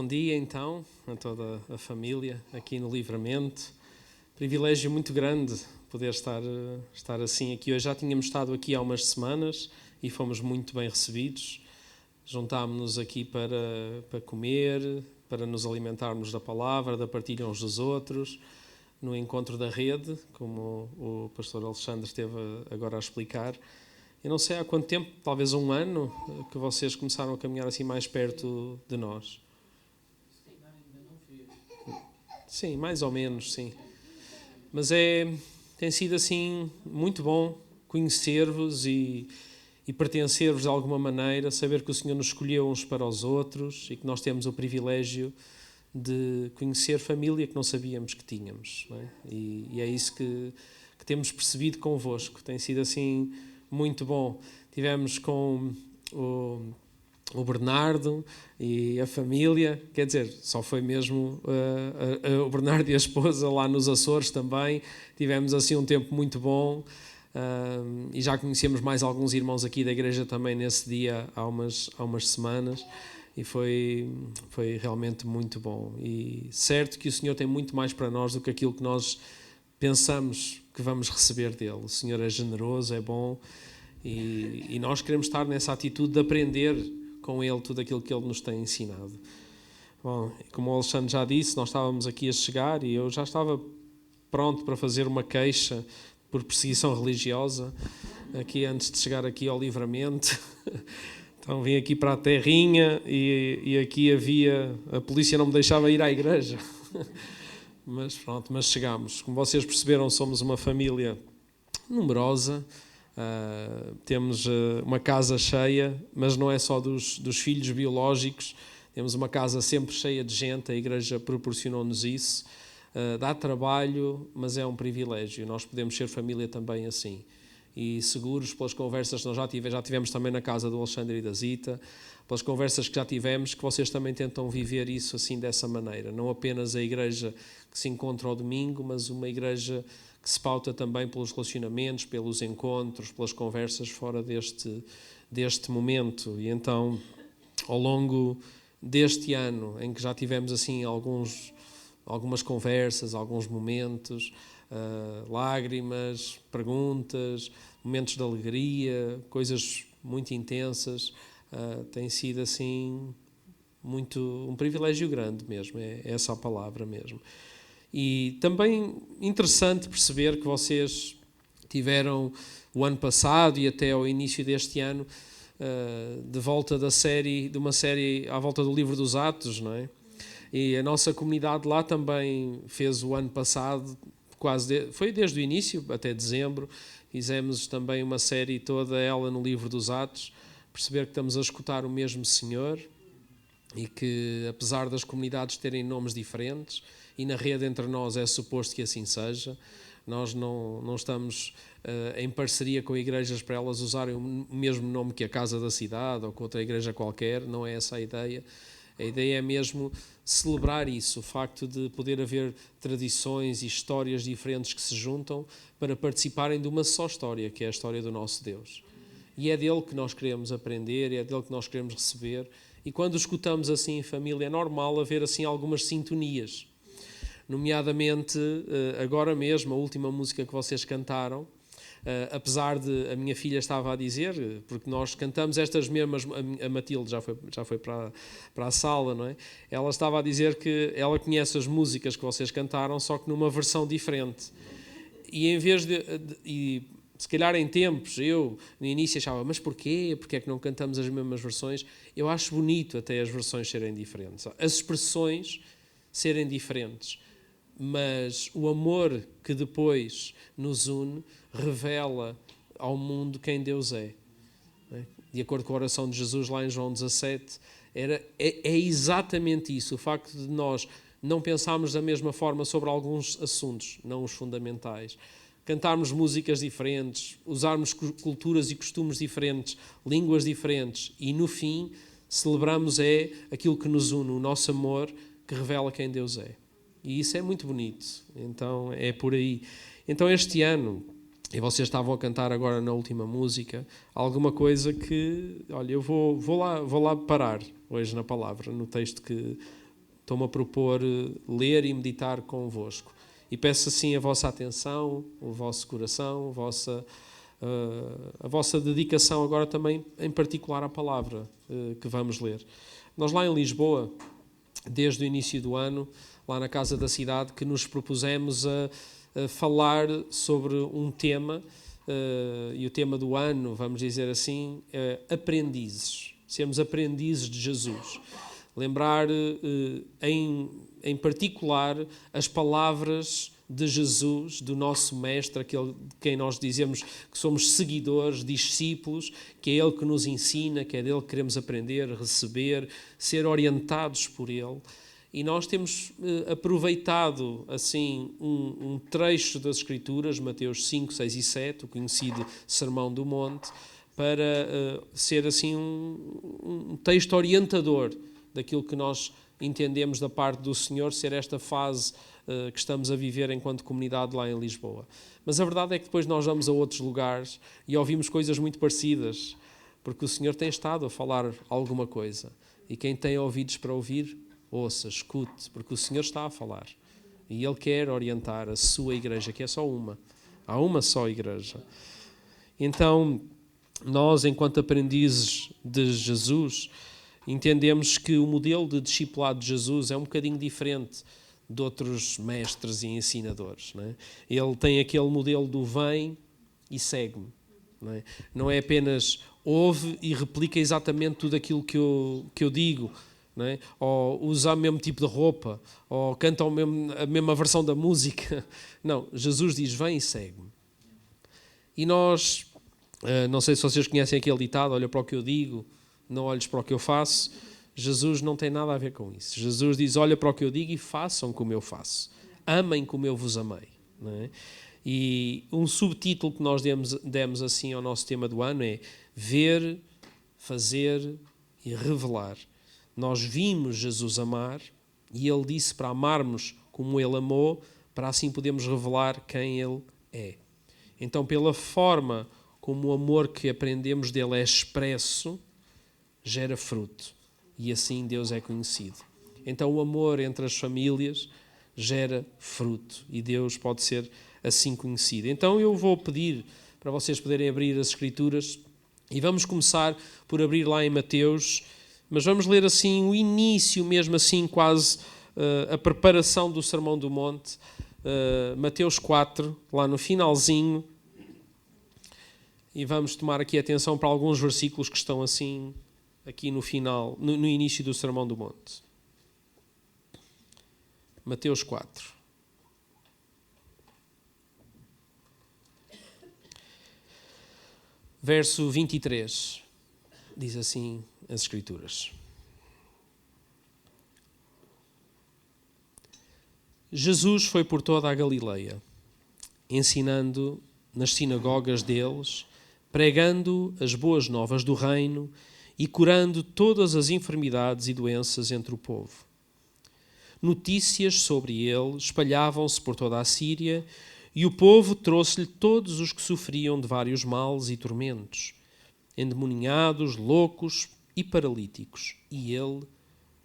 Bom dia então a toda a família aqui no Livramento. Privilégio muito grande poder estar assim aqui hoje. Já tínhamos estado aqui há umas semanas e fomos muito bem recebidos. Juntámos-nos aqui para comer, para nos alimentarmos da palavra, da partilha uns dos outros, no encontro da rede, como o pastor Alexandre esteve agora a explicar. Eu não sei há quanto tempo, talvez um ano, que vocês começaram a caminhar assim mais perto de nós. Sim, mais ou menos, sim. Mas tem sido assim muito bom conhecer-vos e pertencer-vos de alguma maneira, saber que o Senhor nos escolheu uns para os outros e que nós temos o privilégio de conhecer família que não sabíamos que tínhamos. Não é? E é isso que temos percebido convosco. Tem sido assim muito bom. Tivemos com o Bernardo e a família, quer dizer, só foi mesmo o Bernardo e a esposa lá nos Açores também. Tivemos assim um tempo muito bom e já conhecemos mais alguns irmãos aqui da igreja também nesse dia há umas semanas e foi realmente muito bom. E certo que o Senhor tem muito mais para nós do que aquilo que nós pensamos que vamos receber dele. O Senhor é generoso, é bom e nós queremos estar nessa atitude de aprender com ele tudo aquilo que ele nos tem ensinado. Bom, como o Alexandre já disse, nós estávamos aqui a chegar e eu já estava pronto para fazer uma queixa por perseguição religiosa, aqui antes de chegar aqui ao Livramento. Então vim aqui para a terrinha e aqui a polícia não me deixava ir à igreja. Mas pronto, mas chegámos. Como vocês perceberam, somos uma família numerosa. Temos uma casa cheia, mas não é só dos filhos biológicos, temos uma casa sempre cheia de gente, a igreja proporcionou-nos isso, dá trabalho, mas é um privilégio, nós podemos ser família também assim, e seguros pelas conversas que nós já tivemos também na casa do Alexandre e da Zita, pelas conversas que já tivemos, que vocês também tentam viver isso assim dessa maneira, não apenas a igreja que se encontra ao domingo, mas uma igreja que se pauta também pelos relacionamentos, pelos encontros, pelas conversas fora deste momento. E então, ao longo deste ano, em que já tivemos assim algumas conversas, alguns momentos, lágrimas, perguntas, momentos de alegria, coisas muito intensas, tem sido assim um privilégio grande mesmo, é essa a palavra mesmo. E também interessante perceber que vocês tiveram o ano passado e até ao início deste ano de volta de uma série à volta do livro dos Atos, não é? E a nossa comunidade lá também fez o ano passado, foi desde o início até dezembro, fizemos também uma série toda ela no livro dos Atos, perceber que estamos a escutar o mesmo Senhor e que apesar das comunidades terem nomes diferentes, e na rede entre nós é suposto que assim seja. Nós não estamos em parceria com igrejas para elas usarem o mesmo nome que a Casa da Cidade ou com outra igreja qualquer, não é essa a ideia. A ideia é mesmo celebrar isso, o facto de poder haver tradições e histórias diferentes que se juntam para participarem de uma só história, que é a história do nosso Deus. E é dele que nós queremos aprender, é dele que nós queremos receber. E quando escutamos assim em família, é normal haver assim algumas sintonias. Nomeadamente, agora mesmo, a última música que vocês cantaram, apesar de a minha filha estava a dizer, porque nós cantamos estas mesmas, a Matilde já foi para a sala, não é? Ela estava a dizer que ela conhece as músicas que vocês cantaram, só que numa versão diferente. E em vez de se calhar em tempos, eu no início achava, mas porquê? Porquê é que não cantamos as mesmas versões? Eu acho bonito até as versões serem diferentes, as expressões serem diferentes. Mas o amor que depois nos une revela ao mundo quem Deus é. De acordo com a oração de Jesus lá em João 17, é exatamente isso, o facto de nós não pensarmos da mesma forma sobre alguns assuntos, não os fundamentais, cantarmos músicas diferentes, usarmos culturas e costumes diferentes, línguas diferentes e no fim celebramos aquilo que nos une, o nosso amor que revela quem Deus é. E isso é muito bonito, então é por aí. Então este ano, e vocês estavam a cantar agora na última música, alguma coisa que, olha, eu vou lá parar hoje na palavra, no texto que estou-me a propor ler e meditar convosco. E peço assim a vossa atenção, o vosso coração, a vossa dedicação agora também, em particular, à palavra que vamos ler. Nós lá em Lisboa, desde o início do ano, lá na Casa da Cidade, que nos propusemos a falar sobre um tema, e o tema do ano, vamos dizer assim, é aprendizes. Sermos aprendizes de Jesus. Lembrar, em particular, as palavras de Jesus, do nosso Mestre, aquele de quem nós dizemos que somos seguidores, discípulos, que é Ele que nos ensina, que é dele que queremos aprender, receber, ser orientados por Ele. E nós temos aproveitado assim um trecho das Escrituras, Mateus 5, 6 e 7, o conhecido Sermão do Monte, para ser assim um texto orientador daquilo que nós entendemos da parte do Senhor ser esta fase que estamos a viver enquanto comunidade lá em Lisboa. Mas a verdade é que depois nós vamos a outros lugares e ouvimos coisas muito parecidas, porque o Senhor tem estado a falar alguma coisa. E quem tem ouvidos para ouvir, ouça, escute, porque o Senhor está a falar. E Ele quer orientar a sua igreja, que é só uma. Há uma só igreja. Então, nós, enquanto aprendizes de Jesus, entendemos que o modelo de discipulado de Jesus é um bocadinho diferente de outros mestres e ensinadores. Não é? Ele tem aquele modelo do vem e segue-me. Não é apenas ouve e replica exatamente tudo aquilo que eu digo, não é? Ou usa o mesmo tipo de roupa, ou canta a mesma versão da música. Não, Jesus diz, vem e segue-me. E nós, não sei se vocês conhecem aquele ditado, olha para o que eu digo, não olhes para o que eu faço. Jesus não tem nada a ver com isso. Jesus diz, olha para o que eu digo e façam como eu faço. Amem como eu vos amei. Não é? E um subtítulo que nós demos assim ao nosso tema do ano é ver, fazer e revelar. Nós vimos Jesus amar e Ele disse para amarmos como Ele amou, para assim podermos revelar quem Ele é. Então, pela forma como o amor que aprendemos dele é expresso, gera fruto. E assim Deus é conhecido. Então o amor entre as famílias gera fruto. E Deus pode ser assim conhecido. Então eu vou pedir para vocês poderem abrir as Escrituras. E vamos começar por abrir lá em Mateus. Mas vamos ler assim o início, mesmo assim quase a preparação do Sermão do Monte. Mateus 4, lá no finalzinho. E vamos tomar aqui atenção para alguns versículos que estão assim... aqui no final, no início do Sermão do Monte. Mateus 4. Verso 23. Diz assim as Escrituras. Jesus foi por toda a Galileia, ensinando nas sinagogas deles, pregando as boas novas do reino e curando todas as enfermidades e doenças entre o povo. Notícias sobre ele espalhavam-se por toda a Síria e o povo trouxe-lhe todos os que sofriam de vários males e tormentos, endemoniados, loucos e paralíticos, e ele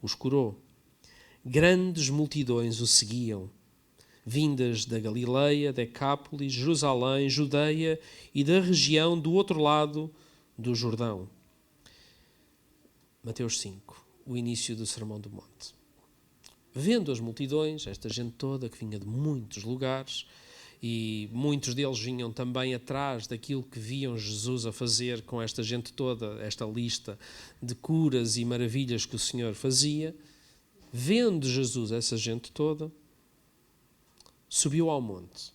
os curou. Grandes multidões o seguiam, vindas da Galileia, Decápolis, Jerusalém, Judeia e da região do outro lado do Jordão. Mateus 5, o início do Sermão do Monte. Vendo as multidões, esta gente toda que vinha de muitos lugares, e muitos deles vinham também atrás daquilo que viam Jesus a fazer com esta gente toda, esta lista de curas e maravilhas que o Senhor fazia, vendo Jesus essa gente toda, subiu ao monte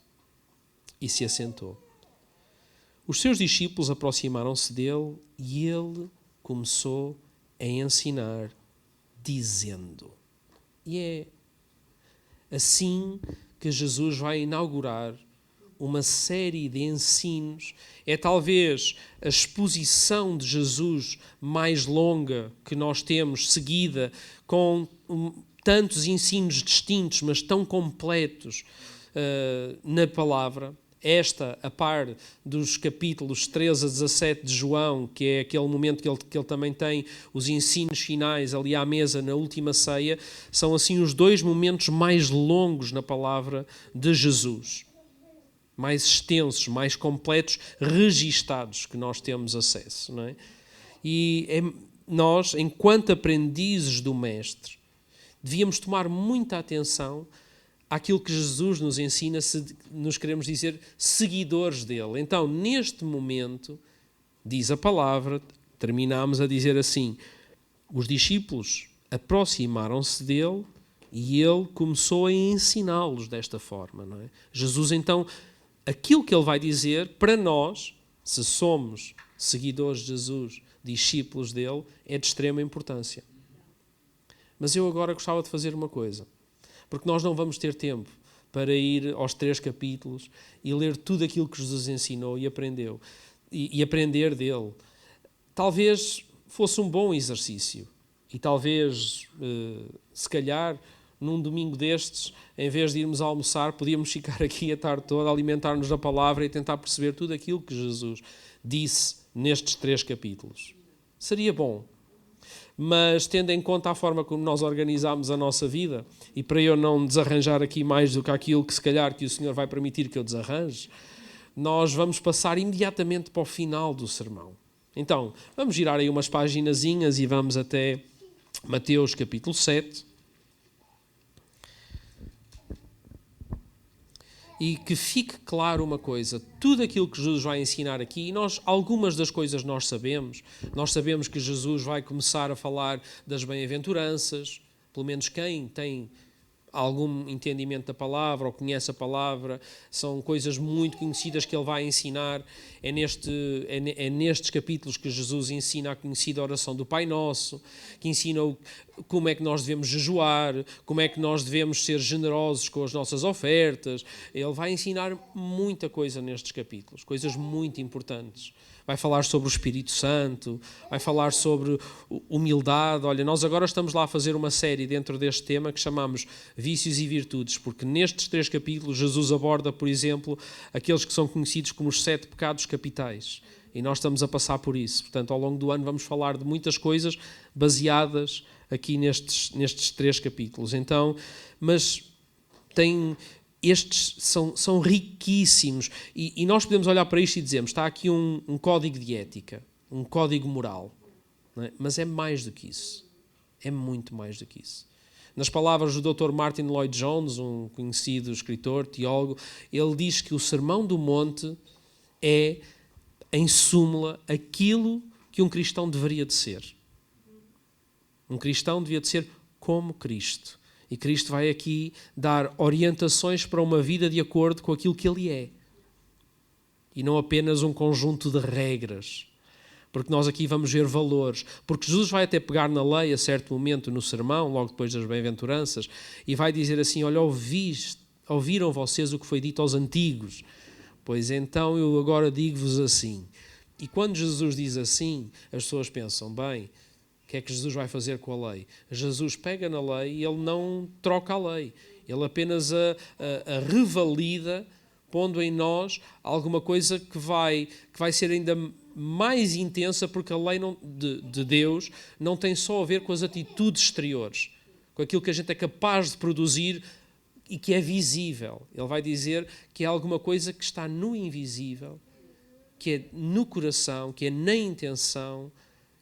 e se assentou. Os seus discípulos aproximaram-se dele e ele começou a ensinar, dizendo. E é assim que Jesus vai inaugurar uma série de ensinos. É talvez a exposição de Jesus mais longa que nós temos, seguida, com tantos ensinos distintos, mas tão completos na palavra. esta, a par dos capítulos 13 a 17 de João, que é aquele momento que ele também tem os ensinos finais ali à mesa na última ceia, são assim os dois momentos mais longos na palavra de Jesus. Mais extensos, mais completos, registados, que nós temos acesso. Não é? E nós, enquanto aprendizes do Mestre, devíamos tomar muita atenção àquilo que Jesus nos ensina, se nos queremos dizer seguidores dele. Então, neste momento, diz a palavra, terminamos a dizer assim, os discípulos aproximaram-se dele e ele começou a ensiná-los desta forma. Não é? Jesus, então, aquilo que ele vai dizer, para nós, se somos seguidores de Jesus, discípulos dele, é de extrema importância. Mas eu agora gostava de fazer uma coisa, porque nós não vamos ter tempo para ir aos 3 capítulos e ler tudo aquilo que Jesus ensinou e aprendeu, e aprender dele. Talvez fosse um bom exercício, e talvez, se calhar, num domingo destes, em vez de irmos almoçar, podíamos ficar aqui a tarde toda, alimentar-nos da palavra e tentar perceber tudo aquilo que Jesus disse nestes 3 capítulos. Seria bom. Mas, tendo em conta a forma como nós organizamos a nossa vida, e para eu não desarranjar aqui mais do que aquilo que se calhar que o Senhor vai permitir que eu desarranje, nós vamos passar imediatamente para o final do sermão. Então, vamos girar aí umas paginazinhas e vamos até Mateus capítulo 7. E que fique claro uma coisa, tudo aquilo que Jesus vai ensinar aqui, e algumas das coisas nós sabemos que Jesus vai começar a falar das bem-aventuranças, pelo menos quem tem algum entendimento da palavra ou conhece a palavra, são coisas muito conhecidas que ele vai ensinar. É nestes capítulos que Jesus ensina a conhecida oração do Pai Nosso, que ensina como é que nós devemos jejuar, como é que nós devemos ser generosos com as nossas ofertas. Ele vai ensinar muita coisa nestes capítulos, coisas muito importantes. Vai falar sobre o Espírito Santo, vai falar sobre humildade. Olha, nós agora estamos lá a fazer uma série dentro deste tema que chamamos Vícios e Virtudes, porque nestes 3 capítulos Jesus aborda, por exemplo, aqueles que são conhecidos como os 7 pecados capitais. E nós estamos a passar por isso. Portanto, ao longo do ano vamos falar de muitas coisas baseadas aqui nestes 3 capítulos. Então, mas estes são riquíssimos e nós podemos olhar para isto e dizemos, está aqui um código de ética, um código moral, não é? Mas é mais do que isso, é muito mais do que isso. Nas palavras do Dr. Martin Lloyd-Jones, um conhecido escritor, teólogo, ele diz que o Sermão do Monte é, em súmula, aquilo que um cristão deveria de ser. Um cristão devia de ser como Cristo. E Cristo vai aqui dar orientações para uma vida de acordo com aquilo que Ele é. E não apenas um conjunto de regras. Porque nós aqui vamos ver valores. Porque Jesus vai até pegar na lei a certo momento no sermão, logo depois das bem-aventuranças, e vai dizer assim, olha, ouviram vocês o que foi dito aos antigos? Pois então eu agora digo-vos assim. E quando Jesus diz assim, as pessoas pensam, bem, o que é que Jesus vai fazer com a lei? Jesus pega na lei e ele não troca a lei. Ele apenas a revalida, pondo em nós alguma coisa que vai ser ainda mais intensa, porque a lei de Deus não tem só a ver com as atitudes exteriores, com aquilo que a gente é capaz de produzir e que é visível. Ele vai dizer que é alguma coisa que está no invisível, que é no coração, que é na intenção,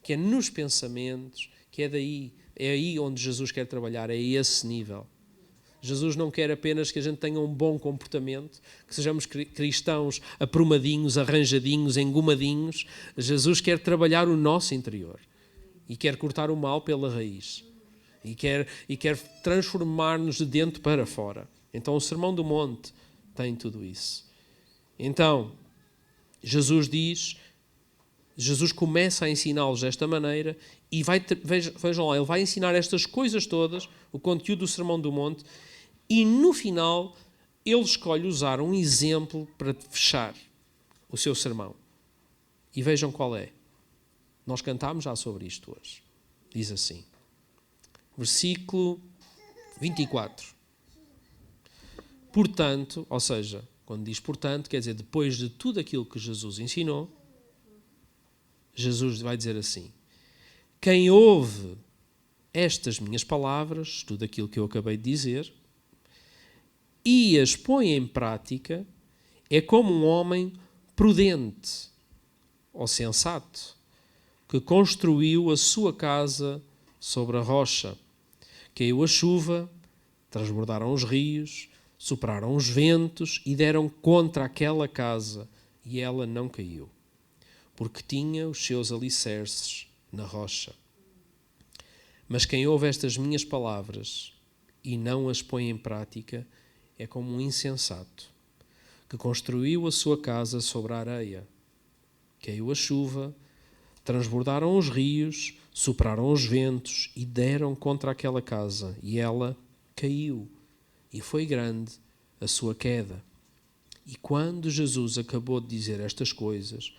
que é nos pensamentos, que é aí onde Jesus quer trabalhar, é esse nível. Jesus não quer apenas que a gente tenha um bom comportamento, que sejamos cristãos aprumadinhos, arranjadinhos, engomadinhos. Jesus quer trabalhar o nosso interior e quer cortar o mal pela raiz e quer transformar-nos de dentro para fora. Então o Sermão do Monte tem tudo isso. Então, Jesus começa a ensiná-los desta maneira e vejam lá, ele vai ensinar estas coisas todas, o conteúdo do Sermão do Monte, e no final ele escolhe usar um exemplo para fechar o seu sermão. E vejam qual é. Nós cantámos já sobre isto hoje. Diz assim, versículo 24. Portanto, ou seja, Quando diz portanto, quer dizer, depois de tudo aquilo que Jesus ensinou, Jesus vai dizer assim: quem ouve estas minhas palavras, tudo aquilo que eu acabei de dizer, e as põe em prática, é como um homem prudente ou sensato, que construiu a sua casa sobre a rocha. Caiu a chuva, transbordaram os rios, sopraram os ventos e deram contra aquela casa, e ela não caiu, porque tinha os seus alicerces na rocha. Mas quem ouve estas minhas palavras e não as põe em prática é como um insensato, que construiu a sua casa sobre a areia. Caiu a chuva, transbordaram os rios, sopraram os ventos e deram contra aquela casa, e ela caiu, e foi grande a sua queda. E quando Jesus acabou de dizer estas coisas,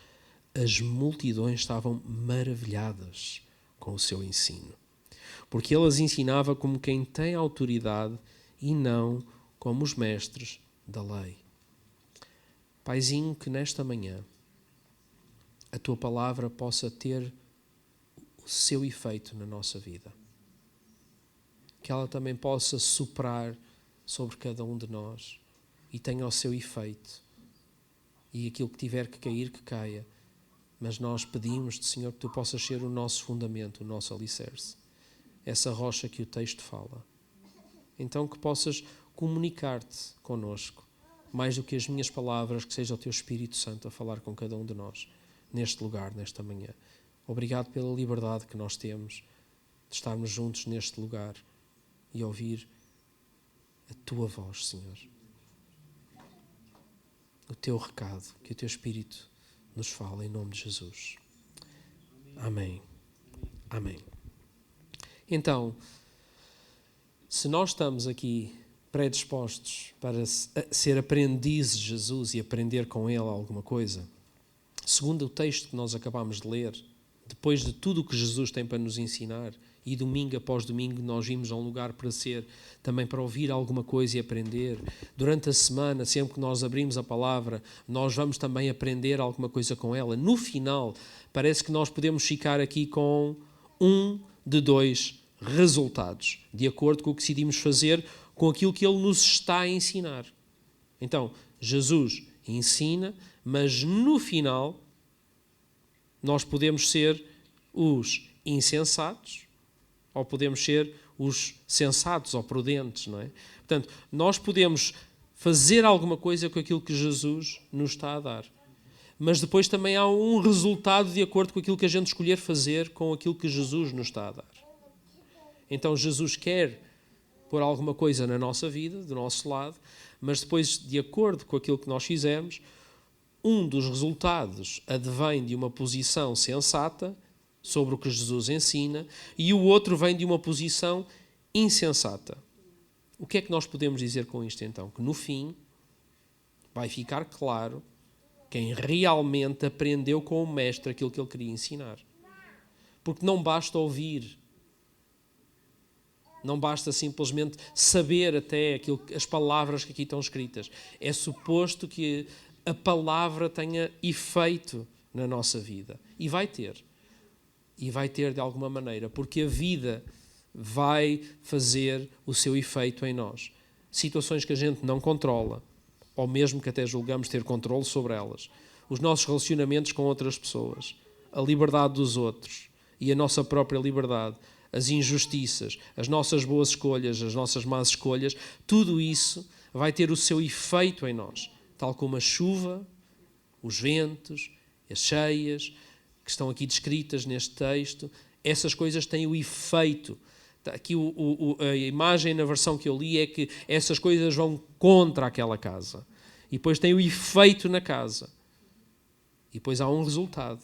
as multidões estavam maravilhadas com o seu ensino, porque ele as ensinava como quem tem autoridade e não como os mestres da lei. Paizinho, que nesta manhã a tua palavra possa ter o seu efeito na nossa vida. Que ela também possa soprar sobre cada um de nós e tenha o seu efeito. E aquilo que tiver que cair, que caia. Mas nós pedimos-te, Senhor, que tu possas ser o nosso fundamento, o nosso alicerce. Essa rocha que o texto fala. Então que possas comunicar-te connosco, mais do que as minhas palavras, que seja o teu Espírito Santo a falar com cada um de nós, neste lugar, nesta manhã. Obrigado pela liberdade que nós temos de estarmos juntos neste lugar e ouvir a tua voz, Senhor. O teu recado, que o teu Espírito nos fala em nome de Jesus. Amém. Amém. Então, se nós estamos aqui predispostos para ser aprendizes de Jesus e aprender com Ele alguma coisa, segundo o texto que nós acabámos de ler, depois de tudo o que Jesus tem para nos ensinar, e domingo após domingo nós vimos a um lugar para ser, também para ouvir alguma coisa e aprender. Durante a semana, sempre que nós abrimos a palavra, nós vamos também aprender alguma coisa com ela. No final, parece que nós podemos ficar aqui com um de dois resultados, de acordo com o que decidimos fazer, com aquilo que Ele nos está a ensinar. Então, Jesus ensina, mas no final nós podemos ser os insensatos ou podemos ser os sensatos ou prudentes, não é? Portanto, nós podemos fazer alguma coisa com aquilo que Jesus nos está a dar. Mas depois também há um resultado de acordo com aquilo que a gente escolher fazer com aquilo que Jesus nos está a dar. Então Jesus quer pôr alguma coisa na nossa vida, do nosso lado, mas depois, de acordo com aquilo que nós fizermos, um dos resultados advém de uma posição sensata sobre o que Jesus ensina e o outro vem de uma posição insensata. O que é que nós podemos dizer com isto então? Que no fim vai ficar claro quem realmente aprendeu com o mestre aquilo que ele queria ensinar. Porque não basta ouvir, não basta simplesmente saber até as palavras que aqui estão escritas. É suposto que a palavra tenha efeito na nossa vida. E vai ter. E vai ter de alguma maneira, porque a vida vai fazer o seu efeito em nós. Situações que a gente não controla, ou mesmo que até julgamos ter controle sobre elas. Os nossos relacionamentos com outras pessoas, a liberdade dos outros e a nossa própria liberdade, as injustiças, as nossas boas escolhas, as nossas más escolhas, tudo isso vai ter o seu efeito em nós, tal como a chuva, os ventos, as cheias, que estão aqui descritas neste texto. Essas coisas têm o efeito. Aqui a imagem na versão que eu li é que essas coisas vão contra aquela casa. E depois tem o efeito na casa. E depois há um resultado.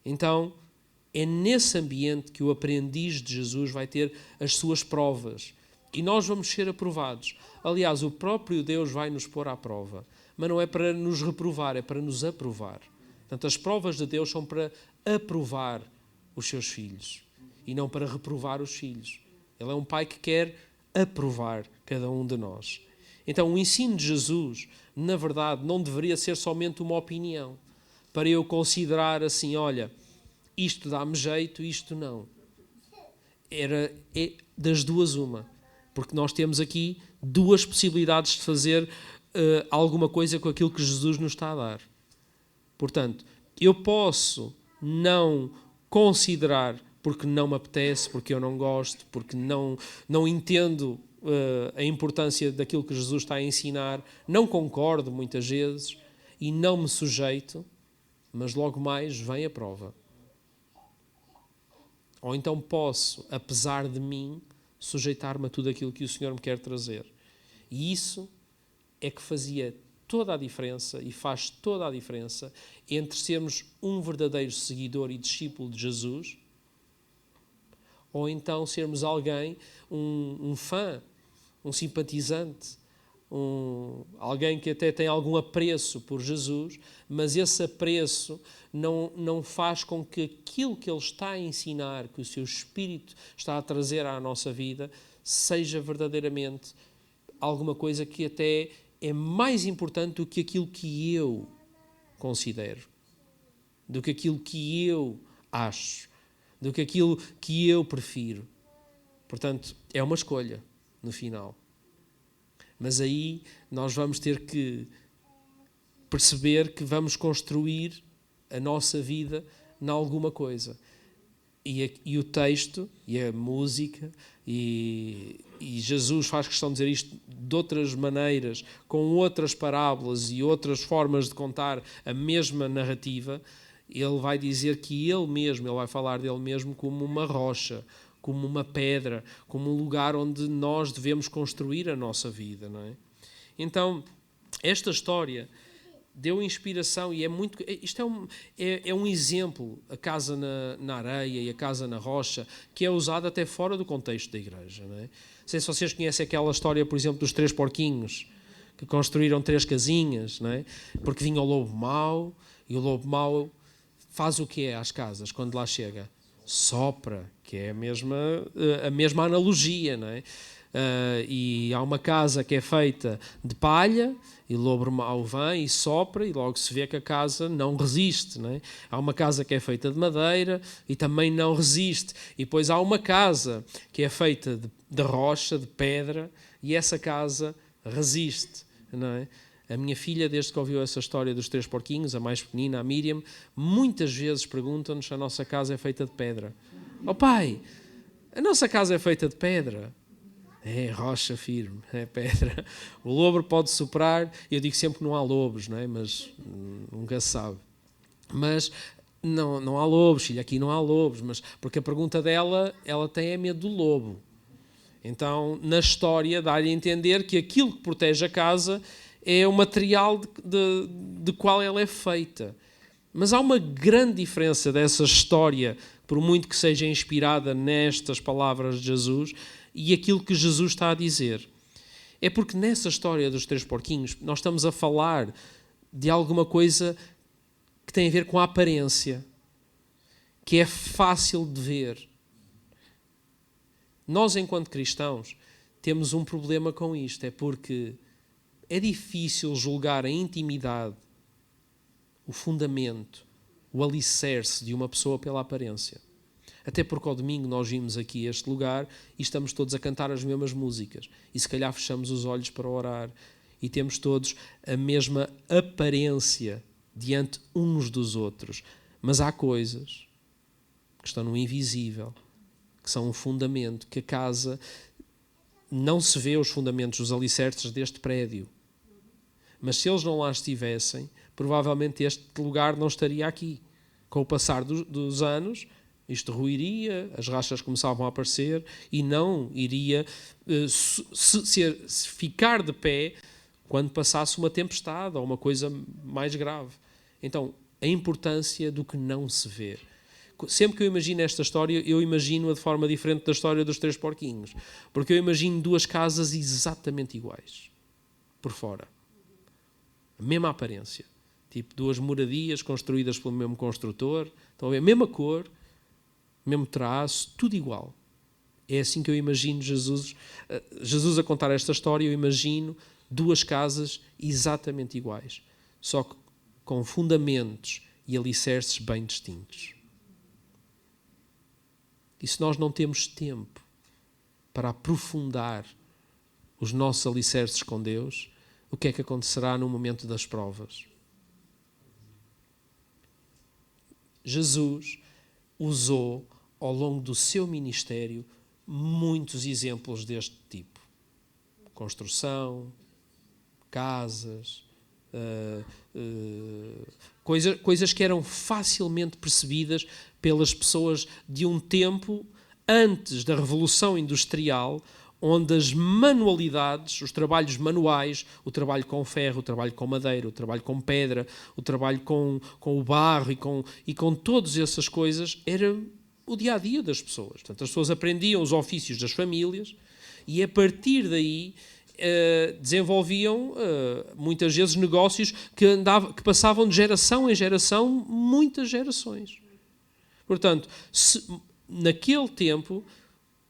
Então, é nesse ambiente que o aprendiz de Jesus vai ter as suas provas. E nós vamos ser aprovados. Aliás, o próprio Deus vai nos pôr à prova. Mas não é para nos reprovar, é para nos aprovar. Portanto, as provas de Deus são para aprovar os seus filhos e não para reprovar os filhos. Ele é um pai que quer aprovar cada um de nós. Então, o ensino de Jesus, na verdade, não deveria ser somente uma opinião, para eu considerar assim, olha, isto dá-me jeito, isto não. É das duas uma, porque nós temos aqui duas possibilidades de fazer alguma coisa com aquilo que Jesus nos está a dar. Portanto, eu posso não considerar porque não me apetece, porque eu não gosto, porque não entendo a importância daquilo que Jesus está a ensinar, não concordo muitas vezes e não me sujeito, mas logo mais vem a prova. Ou então posso, apesar de mim, sujeitar-me a tudo aquilo que o Senhor me quer trazer. E isso é que fazia toda a diferença e faz toda a diferença entre sermos um verdadeiro seguidor e discípulo de Jesus ou então sermos alguém, um fã, um simpatizante, alguém que até tem algum apreço por Jesus, mas esse apreço não faz com que aquilo que Ele está a ensinar, que o seu Espírito está a trazer à nossa vida, seja verdadeiramente alguma coisa que até é mais importante do que aquilo que eu considero, do que aquilo que eu acho, do que aquilo que eu prefiro. Portanto, é uma escolha no final. Mas aí nós vamos ter que perceber que vamos construir a nossa vida em alguma coisa. E o texto, e a música, e Jesus faz questão de dizer isto de outras maneiras, com outras parábolas e outras formas de contar a mesma narrativa. Ele vai dizer que ele vai falar dele mesmo como uma rocha, como uma pedra, como um lugar onde nós devemos construir a nossa vida, não é? Então, esta história deu inspiração e isto é um exemplo, a casa na areia e a casa na rocha, que é usado até fora do contexto da igreja, não é? Não sei se vocês conhecem aquela história, por exemplo, dos 3 porquinhos, que construíram 3 casinhas, não é? Porque vinha o lobo mau, e o lobo mau faz o que é às casas quando lá chega? Sopra, que é a mesma analogia, não é? E há uma casa que é feita de palha, e o lobo mau vem e sopra, e logo se vê que a casa não resiste, não é? Há uma casa que é feita de madeira e também não resiste. E depois há uma casa que é feita de rocha, de pedra, e essa casa resiste, não é? A minha filha, desde que ouviu essa história dos 3 porquinhos, a mais pequenina, a Miriam, muitas vezes pergunta-nos se a nossa casa é feita de pedra. Oh pai, a nossa casa é feita de pedra. É rocha firme, é pedra. O lobo pode soprar, eu digo sempre que não há lobos, não é? Mas nunca se sabe. Mas não há lobos, filha, aqui não há lobos, mas porque a pergunta dela, ela tem medo do lobo. Então, na história, dá-lhe a entender que aquilo que protege a casa é o material de qual ela é feita. Mas há uma grande diferença dessa história, por muito que seja inspirada nestas palavras de Jesus, e aquilo que Jesus está a dizer. É porque nessa história dos 3 porquinhos, nós estamos a falar de alguma coisa que tem a ver com a aparência, que é fácil de ver. Nós, enquanto cristãos, temos um problema com isto, é porque é difícil julgar a intimidade, o fundamento, o alicerce de uma pessoa pela aparência. Até porque ao domingo nós vimos aqui este lugar e estamos todos a cantar as mesmas músicas. E se calhar fechamos os olhos para orar e temos todos a mesma aparência diante uns dos outros. Mas há coisas que estão no invisível, que são um fundamento, que a casa não se vê os fundamentos, os alicerces deste prédio. Mas se eles não lá estivessem, provavelmente este lugar não estaria aqui. Com o passar dos anos, isto ruiria, as rachas começavam a aparecer e não iria ficar de pé quando passasse uma tempestade ou uma coisa mais grave. Então, a importância do que não se vê. Sempre que eu imagino esta história, eu imagino-a de forma diferente da história dos 3 porquinhos. Porque eu imagino 2 casas exatamente iguais, por fora. A mesma aparência. Tipo 2 moradias construídas pelo mesmo construtor. Estão a ver? A mesma cor, mesmo traço, tudo igual. É assim que eu imagino Jesus a contar esta história. Eu imagino duas casas exatamente iguais, só que com fundamentos e alicerces bem distintos. E se nós não temos tempo para aprofundar os nossos alicerces com Deus, o que é que acontecerá no momento das provas? Jesus usou, ao longo do seu ministério, muitos exemplos deste tipo. Construção, casas, coisas que eram facilmente percebidas pelas pessoas de um tempo antes da Revolução Industrial, onde as manualidades, os trabalhos manuais, o trabalho com ferro, o trabalho com madeira, o trabalho com pedra, o trabalho com o barro e com todas essas coisas, era o dia-a-dia das pessoas. Portanto, as pessoas aprendiam os ofícios das famílias e, a partir daí, desenvolviam muitas vezes negócios que passavam de geração em geração, muitas gerações. Portanto, naquele tempo,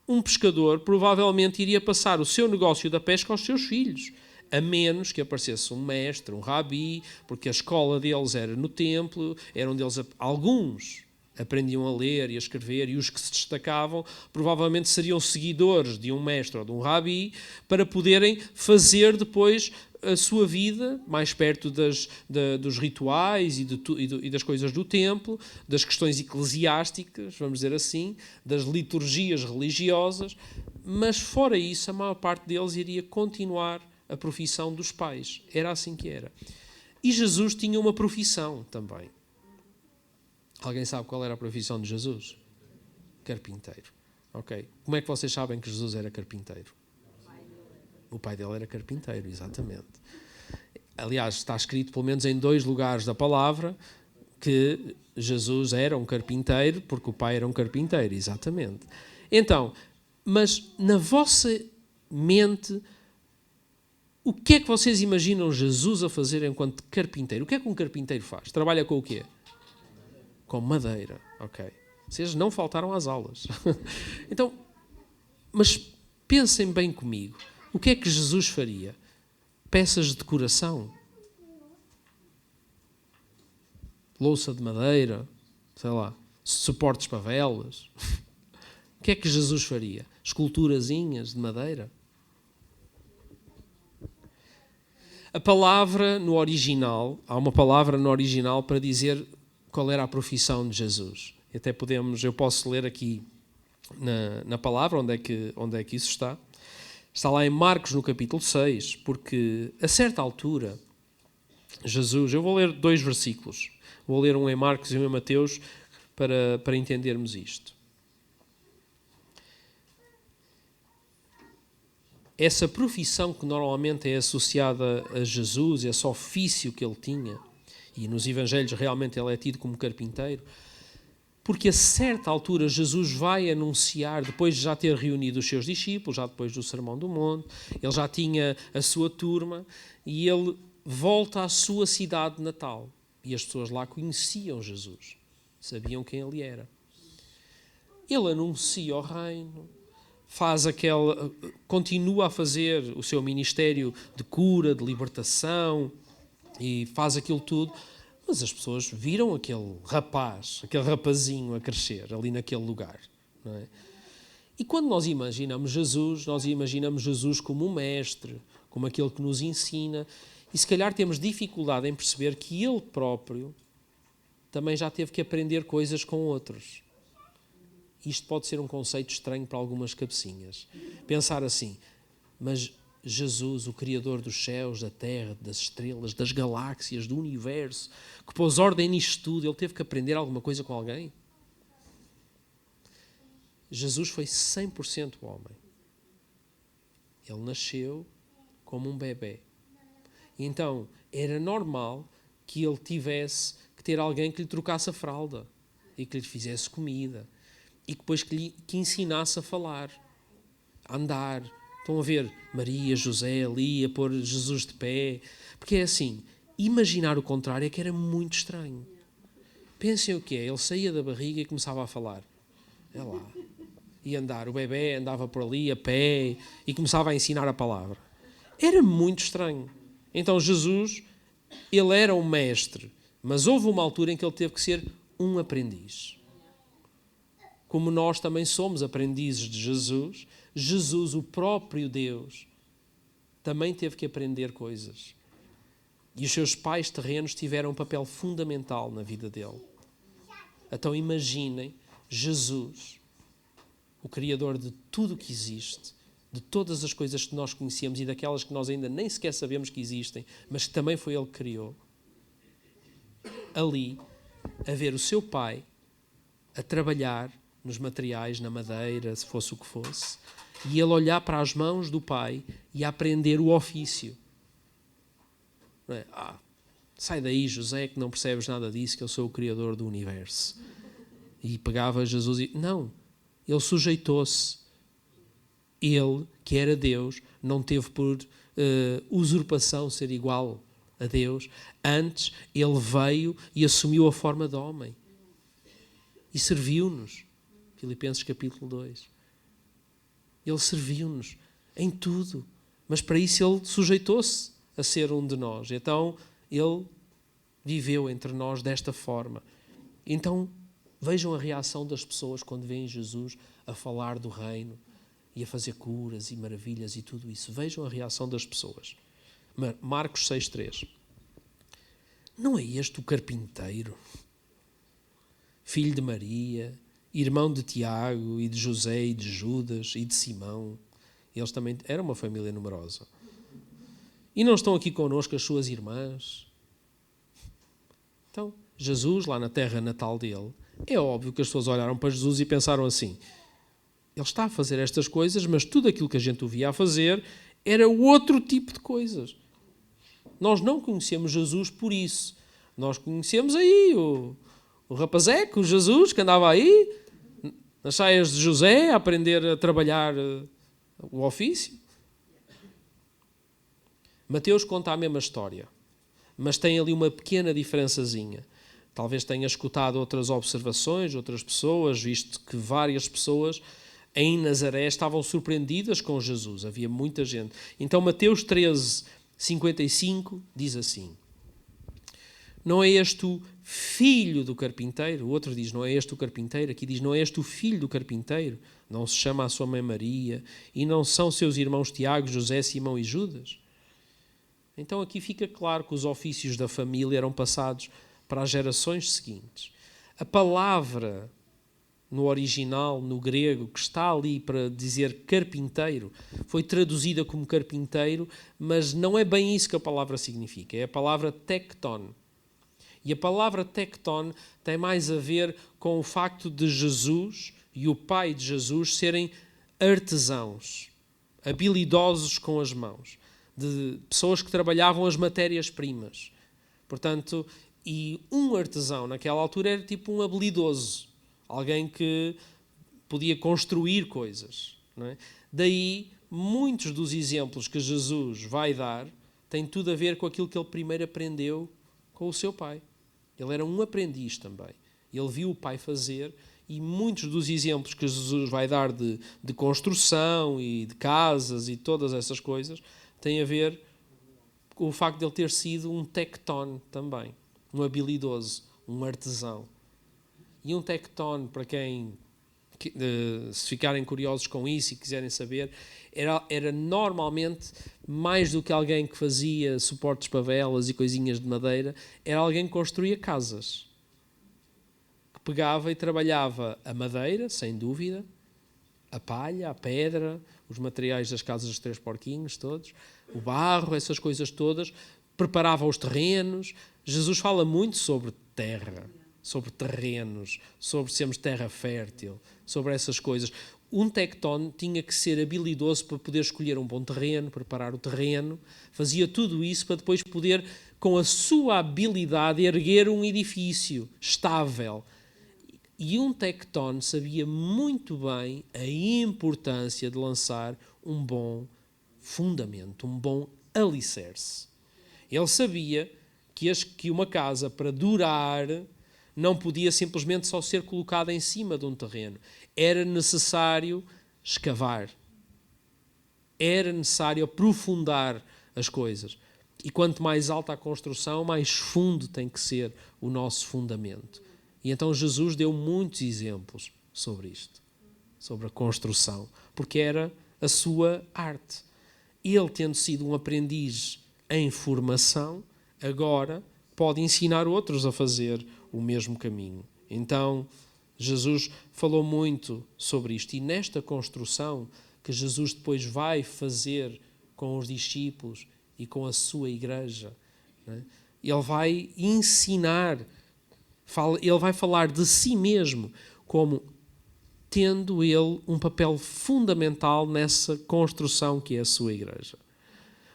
um pescador provavelmente iria passar o seu negócio da pesca aos seus filhos, a menos que aparecesse um mestre, um rabi, porque a escola deles era no templo, eram deles alguns aprendiam a ler e a escrever, e os que se destacavam provavelmente seriam seguidores de um mestre ou de um rabi, para poderem fazer depois a sua vida mais perto dos rituais e das coisas do templo, das questões eclesiásticas, vamos dizer assim, das liturgias religiosas, mas fora isso a maior parte deles iria continuar a profissão dos pais. Era assim que era. E Jesus tinha uma profissão também. Alguém sabe qual era a profissão de Jesus? Carpinteiro. Ok. Como é que vocês sabem que Jesus era carpinteiro? O pai dele era carpinteiro, exatamente. Aliás, está escrito pelo menos em 2 lugares da palavra que Jesus era um carpinteiro porque o pai era um carpinteiro, exatamente. Então, mas na vossa mente, o que é que vocês imaginam Jesus a fazer enquanto carpinteiro? O que é que um carpinteiro faz? Trabalha com o quê? Com madeira, ok. Vocês não faltaram às aulas. Então, mas pensem bem comigo. O que é que Jesus faria? Peças de decoração? Louça de madeira? Sei lá. Suportes para velas? O que é que Jesus faria? Esculturazinhas de madeira? A palavra no original, há uma palavra no original para dizer qual era a profissão de Jesus. E até eu posso ler aqui na palavra onde é que isso está. Está lá em Marcos, no capítulo 6, porque a certa altura, Jesus, eu vou ler 2 versículos, vou ler um em Marcos e um em Mateus para entendermos isto. Essa profissão que normalmente é associada a Jesus, esse ofício que ele tinha, e nos Evangelhos realmente ele é tido como carpinteiro, porque a certa altura Jesus vai anunciar, depois de já ter reunido os seus discípulos, já depois do Sermão do Monte, ele já tinha a sua turma, e ele volta à sua cidade natal. E as pessoas lá conheciam Jesus, sabiam quem ele era. Ele anuncia o reino, continua a fazer o seu ministério de cura, de libertação, e faz aquilo tudo, mas as pessoas viram aquele rapazinho a crescer ali naquele lugar, não é? E quando nós imaginamos Jesus como um mestre, como aquele que nos ensina, e se calhar temos dificuldade em perceber que ele próprio também já teve que aprender coisas com outros. Isto pode ser um conceito estranho para algumas cabecinhas. Pensar assim, mas Jesus, o Criador dos céus, da terra, das estrelas, das galáxias, do universo, que pôs ordem nisto tudo, ele teve que aprender alguma coisa com alguém? Jesus foi 100% homem. Ele nasceu como um bebê. Então, era normal que ele tivesse que ter alguém que lhe trocasse a fralda e que lhe fizesse comida e depois que ensinasse a falar, a andar. Estão a ver Maria, José ali a pôr Jesus de pé. Porque é assim, imaginar o contrário é que era muito estranho. Pensem o que é, ele saía da barriga e começava a falar. É lá. E andar, o bebê andava por ali a pé e começava a ensinar a palavra. Era muito estranho. Então Jesus, ele era um mestre, mas houve uma altura em que ele teve que ser um aprendiz. Como nós também somos aprendizes de Jesus, Jesus, o próprio Deus, também teve que aprender coisas. E os seus pais terrenos tiveram um papel fundamental na vida dele. Então imaginem Jesus, o Criador de tudo o que existe, de todas as coisas que nós conhecemos e daquelas que nós ainda nem sequer sabemos que existem, mas que também foi Ele que criou. Ali, a ver o seu pai a trabalhar nos materiais, na madeira, se fosse o que fosse, e ele olhar para as mãos do pai e a aprender o ofício. Não é? Sai daí, José, que não percebes nada disso, que eu sou o Criador do universo. E pegava Jesus e... Não, ele sujeitou-se. Ele, que era Deus, não teve por usurpação ser igual a Deus. Antes, ele veio e assumiu a forma de homem. E serviu-nos. Filipenses capítulo 2. Ele serviu-nos em tudo. Mas para isso ele sujeitou-se a ser um de nós. Então, ele viveu entre nós desta forma. Então, vejam a reação das pessoas quando veem Jesus a falar do reino e a fazer curas e maravilhas e tudo isso. Vejam a reação das pessoas. Marcos 6,3. Não é este o carpinteiro, filho de Maria, irmão de Tiago e de José e de Judas e de Simão? Eles também eram uma família numerosa. E não estão aqui connosco as suas irmãs? Então, Jesus, lá na terra natal dele, é óbvio que as pessoas olharam para Jesus e pensaram assim: ele está a fazer estas coisas, mas tudo aquilo que a gente o via a fazer era outro tipo de coisas. Nós não conhecemos Jesus por isso. Nós conhecemos aí o rapazeco, o Jesus, que andava aí, nas saias de José, a aprender a trabalhar o ofício. Mateus conta a mesma história, mas tem ali uma pequena diferençazinha. Talvez tenha escutado outras observações, outras pessoas, visto que várias pessoas em Nazaré estavam surpreendidas com Jesus. Havia muita gente. Então Mateus 13:55 diz assim: não é este o filho do carpinteiro? O outro diz, não é este o carpinteiro? Aqui diz, não é este o filho do carpinteiro? Não se chama a sua mãe Maria? E não são seus irmãos Tiago, José, Simão e Judas? Então aqui fica claro que os ofícios da família eram passados para as gerações seguintes. A palavra no original, no grego, que está ali para dizer carpinteiro, foi traduzida como carpinteiro, mas não é bem isso que a palavra significa. É a palavra tecton. E a palavra tecton tem mais a ver com o facto de Jesus e o pai de Jesus serem artesãos, habilidosos com as mãos, de pessoas que trabalhavam as matérias-primas. Portanto, e um artesão naquela altura era tipo um habilidoso, alguém que podia construir coisas. Não é? Daí, muitos dos exemplos que Jesus vai dar têm tudo a ver com aquilo que ele primeiro aprendeu com o seu pai. Ele era um aprendiz também. Ele viu o pai fazer e muitos dos exemplos que Jesus vai dar de construção e de casas e todas essas coisas têm a ver com o facto de ele ter sido um tecton também, um habilidoso, um artesão. E um tecton, para quem, se ficarem curiosos com isso e quiserem saber, era normalmente, mais do que alguém que fazia suportes para velas e coisinhas de madeira, era alguém que construía casas. Que pegava e trabalhava a madeira, sem dúvida, a palha, a pedra, os materiais das casas dos três porquinhos todos, o barro, essas coisas todas, preparava os terrenos. Jesus fala muito sobre terra, sobre terrenos, sobre sermos terra fértil, sobre essas coisas. Um tecton tinha que ser habilidoso para poder escolher um bom terreno, preparar o terreno, fazia tudo isso para depois poder, com a sua habilidade, erguer um edifício estável. E um tecton sabia muito bem a importância de lançar um bom fundamento, um bom alicerce. Ele sabia que uma casa, para durar, não podia simplesmente só ser colocada em cima de um terreno. Era necessário escavar. Era necessário aprofundar as coisas. E quanto mais alta a construção, mais fundo tem que ser o nosso fundamento. E então Jesus deu muitos exemplos sobre isto, sobre a construção, porque era a sua arte. Ele, tendo sido um aprendiz em formação, agora pode ensinar outros a fazer o mesmo caminho. Então, Jesus falou muito sobre isto. E nesta construção que Jesus depois vai fazer com os discípulos e com a sua igreja, né? Ele vai ensinar, ele vai falar de si mesmo como tendo ele um papel fundamental nessa construção que é a sua igreja.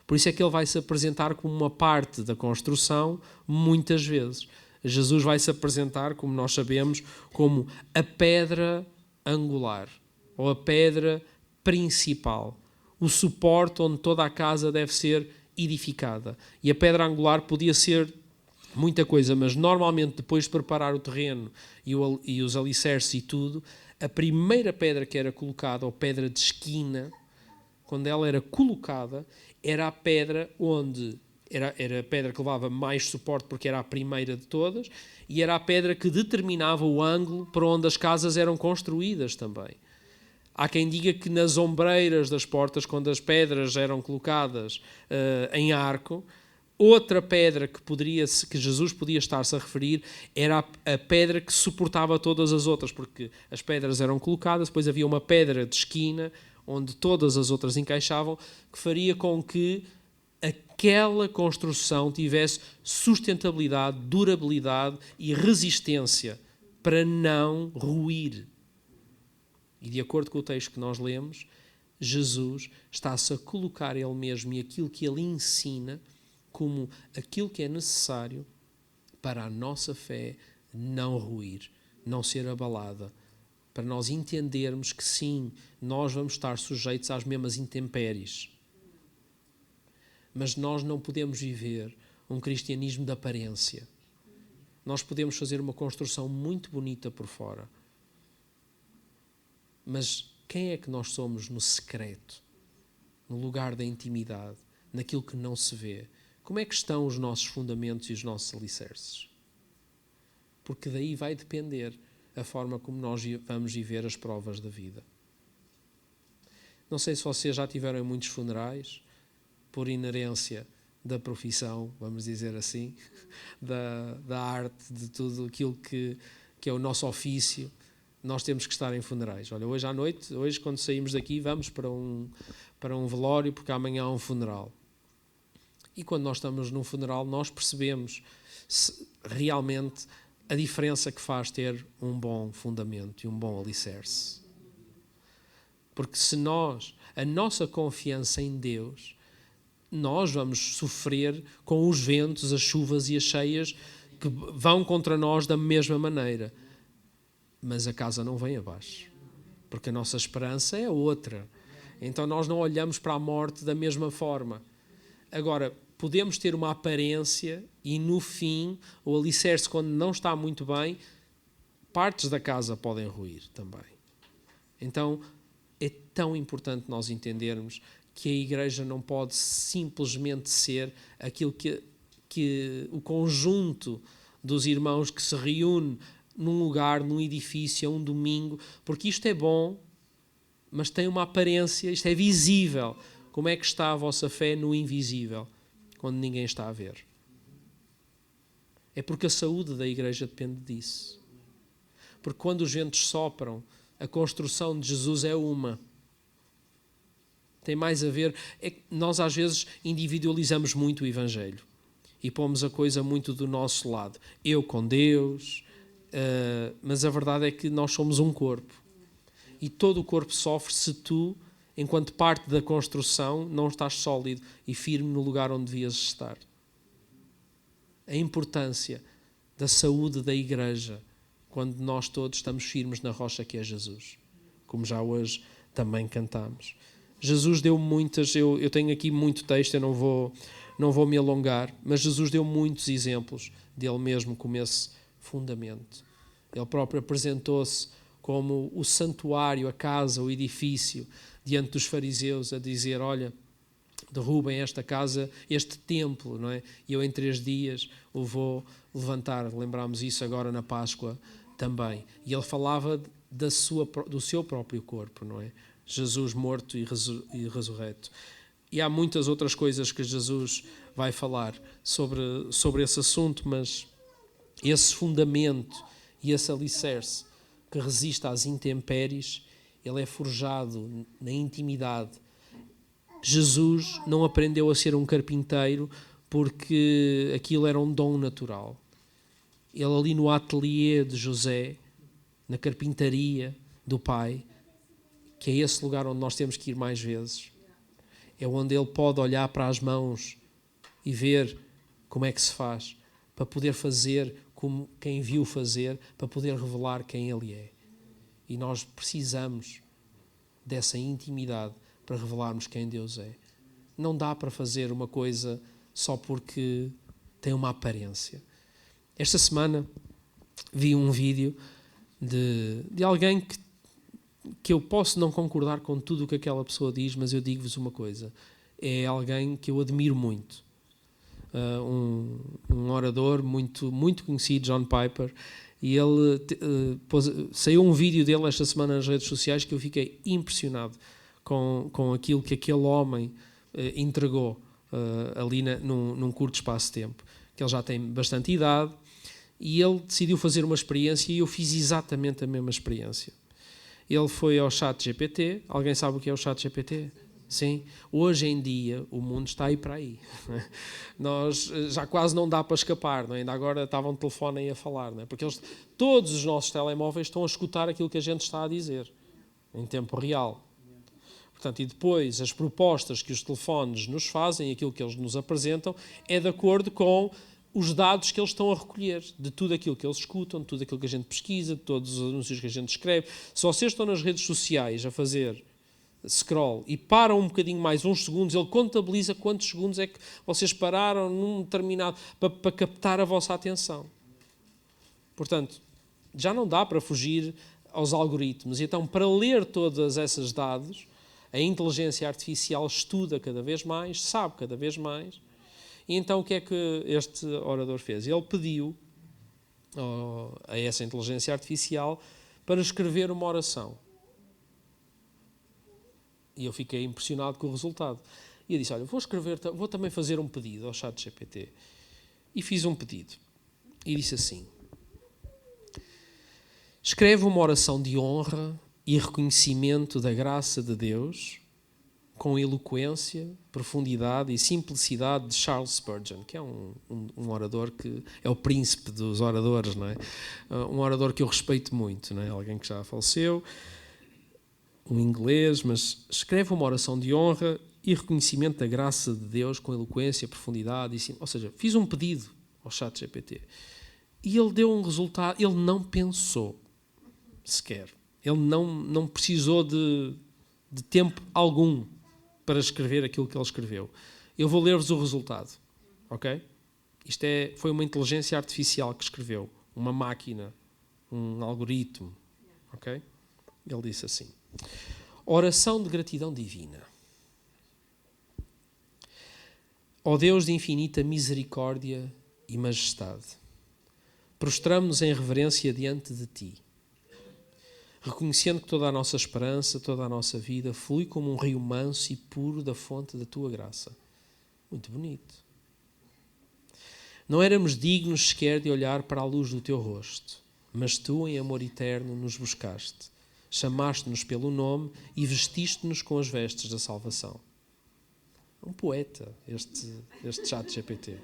Por isso é que ele vai se apresentar como uma parte da construção muitas vezes. Jesus vai se apresentar, como nós sabemos, como a pedra angular, ou a pedra principal, o suporte onde toda a casa deve ser edificada. E a pedra angular podia ser muita coisa, mas normalmente depois de preparar o terreno e os alicerces e tudo, a primeira pedra que era colocada, ou pedra de esquina, quando ela era colocada, era a pedra onde era a pedra que levava mais suporte, porque era a primeira de todas, e era a pedra que determinava o ângulo para onde as casas eram construídas também. Há quem diga que nas ombreiras das portas, quando as pedras eram colocadas em arco, outra pedra que Jesus podia estar-se a referir era a pedra que suportava todas as outras, porque as pedras eram colocadas, depois havia uma pedra de esquina, onde todas as outras encaixavam, que faria com que aquela construção tivesse sustentabilidade, durabilidade e resistência para não ruir. E de acordo com o texto que nós lemos, Jesus está-se a colocar ele mesmo e aquilo que ele ensina como aquilo que é necessário para a nossa fé não ruir, não ser abalada, para nós entendermos que sim, nós vamos estar sujeitos às mesmas intempéries. Mas nós não podemos viver um cristianismo de aparência. Nós podemos fazer uma construção muito bonita por fora. Mas quem é que nós somos no secreto, no lugar da intimidade, naquilo que não se vê? Como é que estão os nossos fundamentos e os nossos alicerces? Porque daí vai depender a forma como nós vamos viver as provas da vida. Não sei se vocês já tiveram em muitos funerais, por inerência da profissão, vamos dizer assim, da arte, de tudo aquilo que é o nosso ofício, nós temos que estar em funerais. Olha, hoje à noite, quando saímos daqui, vamos para um velório, porque amanhã há um funeral. E quando nós estamos num funeral, nós percebemos realmente a diferença que faz ter um bom fundamento e um bom alicerce. Porque se a nossa confiança em Deus, nós vamos sofrer com os ventos, as chuvas e as cheias que vão contra nós da mesma maneira. Mas a casa não vem abaixo, porque a nossa esperança é outra. Então nós não olhamos para a morte da mesma forma. Agora, podemos ter uma aparência e no fim, o alicerce, quando não está muito bem, partes da casa podem ruir também. Então, é tão importante nós entendermos que a igreja não pode simplesmente ser aquilo que o conjunto dos irmãos que se reúne num lugar, num edifício, a um domingo, porque isto é bom, mas tem uma aparência, isto é visível. Como é que está a vossa fé no invisível, quando ninguém está a ver? É porque a saúde da igreja depende disso. Porque quando os ventos sopram, a construção de Jesus é uma. Tem mais a ver... nós às vezes individualizamos muito o Evangelho e pomos a coisa muito do nosso lado. Eu com Deus... mas a verdade é que nós somos um corpo. E todo o corpo sofre se tu, enquanto parte da construção, não estás sólido e firme no lugar onde devias estar. A importância da saúde da igreja, quando nós todos estamos firmes na rocha que é Jesus. Como já hoje também cantamos. Jesus deu muitas... Eu tenho aqui muito texto, eu não vou me alongar, mas Jesus deu muitos exemplos dele mesmo como esse fundamento. Ele próprio apresentou-se como o santuário, a casa, o edifício, diante dos fariseus a dizer, olha, derrubem esta casa, este templo, não é? E eu em 3 dias o vou levantar. Lembramos isso agora na Páscoa também. E ele falava do seu próprio corpo, não é? Jesus morto e ressurreto. E há muitas outras coisas que Jesus vai falar sobre esse assunto, mas esse fundamento e esse alicerce que resiste às intempéries, ele é forjado na intimidade. Jesus não aprendeu a ser um carpinteiro porque aquilo era um dom natural. Ele ali no ateliê de José, na carpintaria do Pai, que é esse lugar onde nós temos que ir mais vezes, é onde ele pode olhar para as mãos e ver como é que se faz, para poder fazer como quem viu fazer, para poder revelar quem ele é. E nós precisamos dessa intimidade para revelarmos quem Deus é. Não dá para fazer uma coisa só porque tem uma aparência. Esta semana vi um vídeo de alguém que eu posso não concordar com tudo o que aquela pessoa diz, mas eu digo-vos uma coisa. É alguém que eu admiro muito. Um orador muito, muito conhecido, John Piper, e ele saiu um vídeo dele esta semana nas redes sociais que eu fiquei impressionado com aquilo que aquele homem entregou ali num curto espaço de tempo, que ele já tem bastante idade, e ele decidiu fazer uma experiência e eu fiz exatamente a mesma experiência. Ele foi ao ChatGPT. Alguém sabe o que é o ChatGPT? Sim. Hoje em dia o mundo está aí para aí. Nós já quase não dá para escapar, não é? Ainda agora estava um telefone aí a falar, não é? Porque todos os nossos telemóveis estão a escutar aquilo que a gente está a dizer em tempo real. Portanto, e depois as propostas que os telefones nos fazem, aquilo que eles nos apresentam, é de acordo com os dados que eles estão a recolher, de tudo aquilo que eles escutam, de tudo aquilo que a gente pesquisa, de todos os anúncios que a gente escreve. Se vocês estão nas redes sociais a fazer scroll e param um bocadinho mais, uns segundos, ele contabiliza quantos segundos é que vocês pararam num determinado, para captar a vossa atenção. Portanto, já não dá para fugir aos algoritmos. Então, para ler todos esses dados, a inteligência artificial estuda cada vez mais, sabe cada vez mais. E então o que é que este orador fez? Ele pediu a essa inteligência artificial para escrever uma oração. E eu fiquei impressionado com o resultado. E eu disse, olha, vou também fazer um pedido ao ChatGPT. E fiz um pedido. E disse assim, escreve uma oração de honra e reconhecimento da graça de Deus com eloquência, profundidade e simplicidade de Charles Spurgeon, que é um orador que é o príncipe dos oradores, não é? Um orador que eu respeito muito, não é? Alguém que já faleceu, um inglês, mas escreve uma oração de honra e reconhecimento da graça de Deus com eloquência, profundidade e ou seja, fiz um pedido ao ChatGPT e ele deu um resultado. Ele não pensou sequer, ele não precisou de tempo algum para escrever aquilo que ele escreveu. Eu vou ler-vos o resultado, ok? Isto foi uma inteligência artificial que escreveu, uma máquina, um algoritmo, ok? Ele disse assim, oração de gratidão divina. Ó Deus de infinita misericórdia e majestade, prostramo-nos em reverência diante de Ti, reconhecendo que toda a nossa esperança, toda a nossa vida flui como um rio manso e puro da fonte da Tua graça. Muito bonito. Não éramos dignos sequer de olhar para a luz do Teu rosto, mas Tu, em amor eterno, nos buscaste, chamaste-nos pelo nome e vestiste-nos com as vestes da salvação. Um poeta, este ChatGPT.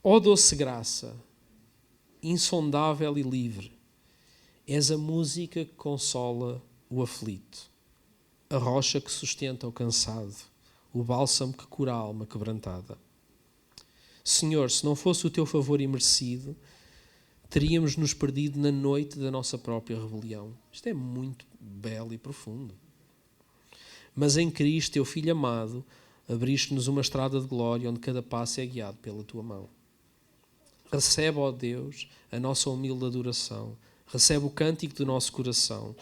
Ó doce graça, insondável e livre, és a música que consola o aflito, a rocha que sustenta o cansado, o bálsamo que cura a alma quebrantada. Senhor, se não fosse o teu favor imerecido, teríamos nos perdido na noite da nossa própria rebelião. Isto é muito belo e profundo. Mas em Cristo, teu Filho amado, abriste-nos uma estrada de glória onde cada passo é guiado pela tua mão. Recebe, ó Deus, a nossa humilde adoração. Recebe o cântico do nosso coração.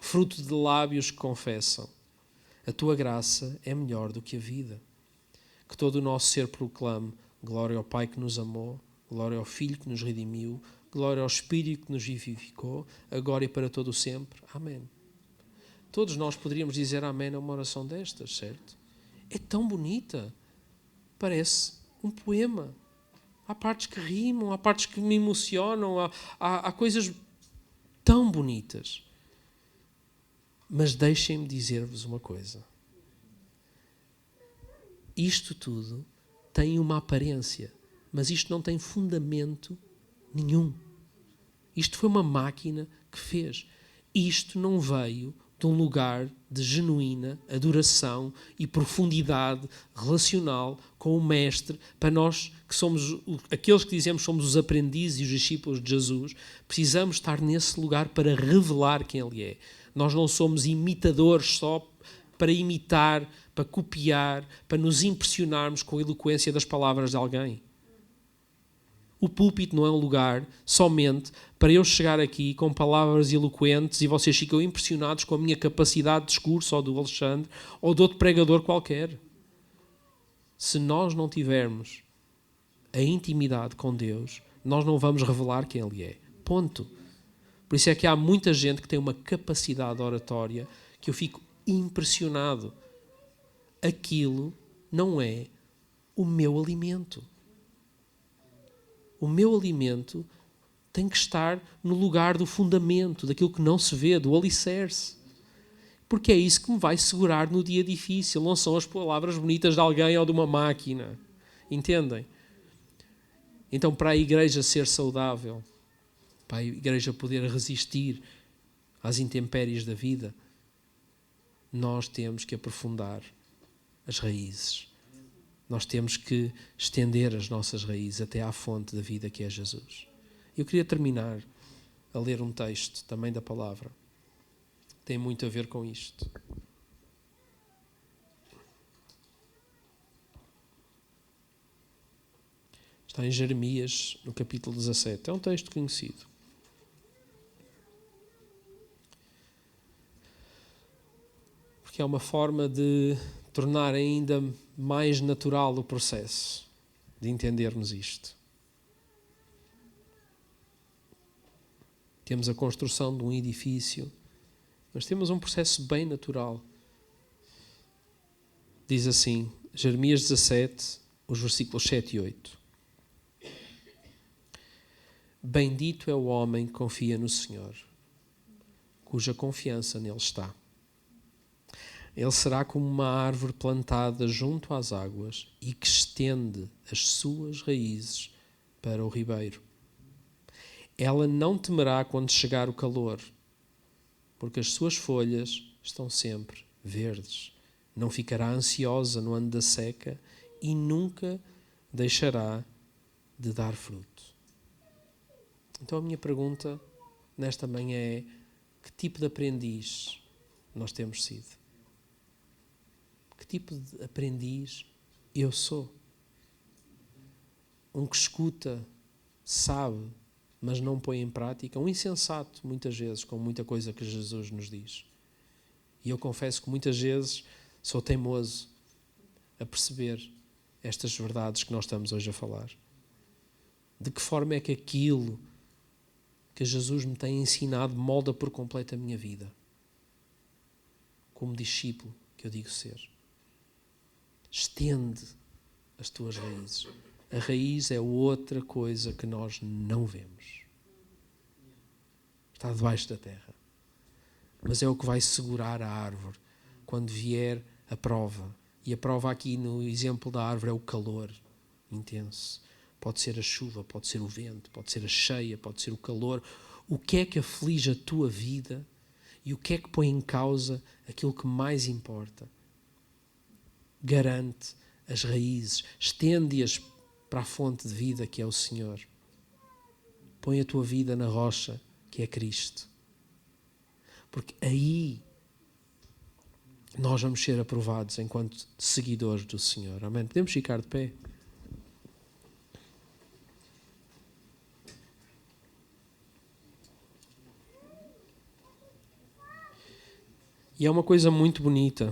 fruto de lábios que confessam. A tua graça é melhor do que a vida. Que todo o nosso ser proclame glória ao Pai que nos amou, glória ao Filho que nos redimiu, glória ao Espírito que nos vivificou, agora e para todo o sempre. Amém. Todos nós poderíamos dizer amém a uma oração destas, certo? É tão bonita. Parece um poema. Há partes que rimam, há partes que me emocionam, há coisas tão bonitas. Mas deixem-me dizer-vos uma coisa. Isto tudo tem uma aparência, mas isto não tem fundamento nenhum. Isto foi uma máquina que fez. Isto não veio de um lugar de genuína adoração e profundidade relacional com o Mestre. Para nós que somos aqueles que dizemos que somos os aprendizes e os discípulos de Jesus, precisamos estar nesse lugar para revelar quem Ele é. Nós não somos imitadores só para imitar, para copiar, para nos impressionarmos com a eloquência das palavras de alguém. O púlpito não é um lugar somente para eu chegar aqui com palavras eloquentes e vocês ficam impressionados com a minha capacidade de discurso, ou do Alexandre, ou de outro pregador qualquer. Se nós não tivermos a intimidade com Deus, nós não vamos revelar quem Ele é. Ponto. Por isso é que há muita gente que tem uma capacidade oratória que eu fico impressionado. Aquilo não é o meu alimento. O meu alimento tem que estar no lugar do fundamento, daquilo que não se vê, do alicerce. Porque é isso que me vai segurar no dia difícil, não são as palavras bonitas de alguém ou de uma máquina. Entendem? Então, para a igreja ser saudável, para a igreja poder resistir às intempéries da vida, nós temos que aprofundar as raízes. Nós temos que estender as nossas raízes até à fonte da vida que é Jesus. Eu queria terminar a ler um texto também da palavra. Tem muito a ver com isto. Está em Jeremias, no capítulo 17. É um texto conhecido. Porque é uma forma de tornar ainda mais natural o processo de entendermos isto. Temos a construção de um edifício, mas temos um processo bem natural. Diz assim, Jeremias 17, os versículos 7 e 8. Bendito é o homem que confia no Senhor, cuja confiança nele está. Ele será como uma árvore plantada junto às águas e que estende as suas raízes para o ribeiro. Ela não temerá quando chegar o calor, porque as suas folhas estão sempre verdes. Não ficará ansiosa no ano da seca e nunca deixará de dar fruto. Então a minha pergunta nesta manhã é: que tipo de aprendiz nós temos sido? Que tipo de aprendiz eu sou? Um que escuta, sabe, mas não põe em prática. Um insensato, muitas vezes, com muita coisa que Jesus nos diz. E eu confesso que muitas vezes sou teimoso a perceber estas verdades que nós estamos hoje a falar. De que forma é que aquilo que Jesus me tem ensinado molda por completo a minha vida? Como discípulo que eu digo ser. Estende as tuas raízes. A raiz é outra coisa que nós não vemos. Está debaixo da terra. Mas é o que vai segurar a árvore quando vier a prova. E a prova aqui no exemplo da árvore é o calor intenso. Pode ser a chuva, pode ser o vento, pode ser a cheia, pode ser o calor. O que é que aflige a tua vida e o que é que põe em causa aquilo que mais importa? Garante as raízes, estende-as para a fonte de vida que é o Senhor. Põe a tua vida na rocha que é Cristo. Porque aí nós vamos ser aprovados enquanto seguidores do Senhor. Amém? Podemos ficar de pé? E é uma coisa muito bonita